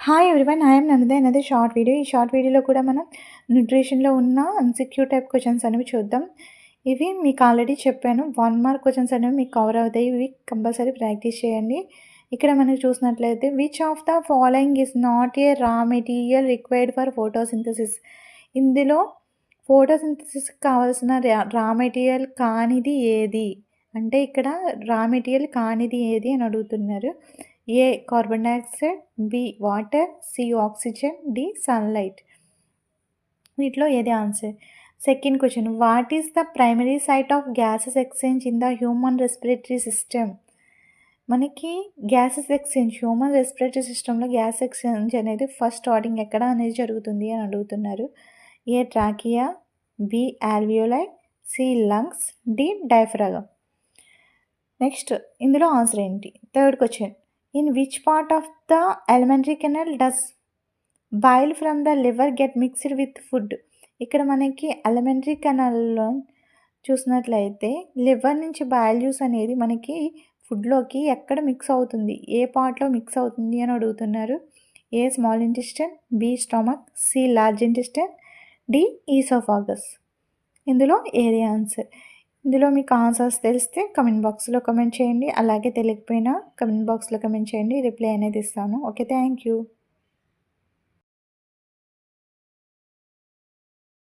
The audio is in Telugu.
Hi everyone. I am Namitha. Another short video. ఈ షార్ట్ వీడియోలో కూడా మనం న్యూట్రిషన్‌లో ఉన్న ఎంసీక్యూ టైప్ క్వెషన్స్ అనేవి చూద్దాం. ఇవి మీకు ఆల్రెడీ చెప్పాను. 1 మార్క్ క్వెషన్స్ అనేవి మీకు కవర్ అవుతాయి. ఇవి కంపల్సరీ ప్రాక్టీస్ చేయండి. ఇక్కడ మనకు చూసినట్లయితే which of the following is not a raw material required for photosynthesis. ఇందులో ఫోటోసింథసిస్‌కి కావాల్సిన రా మెటీరియల్ కానిది ఏది? అంటే ఇక్కడ రా మెటీరియల్ కానిది ఏది అని అడుగుతున్నారు. A carbon dioxide, B water, C oxygen, D sunlight. వీటిలో ఏది answer? Second question, what is the primary site of gases exchange in the human respiratory system? మనకి గ్యాసెస్ ఎక్స్చేంజ్ హ్యూమన్ రెస్పిరేటరీ సిస్టంలో గ్యాస్ ఎక్స్చేంజ్ అనేది ఫస్ట్ స్టార్టింగ్ ఎక్కడ అనేది జరుగుతుంది అని అడుగుతున్నారు. A trachea, B alveoli, C lungs, D diaphragm. Next ఇందులో ఆన్సర్ ఏంటి? Third question, in which part of the alimentary canal does bile from the liver get mixed with food? ఇక్కడ మనకి ఎలిమెంటరీ కెనాల్లో చూసినట్లయితే లివర్ నుంచి బైల్ జ్యూస్ అనేది మనకి ఫుడ్లోకి ఎక్కడ మిక్స్ అవుతుంది, ఏ పార్ట్లో మిక్స్ అవుతుంది అని అడుగుతున్నారు. A small intestine, B stomach, C large intestine, D oesophagus. ఇందులో ఏది ఆన్సర్? ఇందులో మీకు ఆన్సర్స్ తెలిస్తే కమెంట్ బాక్స్లో కమెంట్ చేయండి. అలాగే తెలియకపోయినా కమెంట్ బాక్స్లో కమెంట్ చేయండి. రిప్లై అనేది ఇస్తాను. Okay, thank you.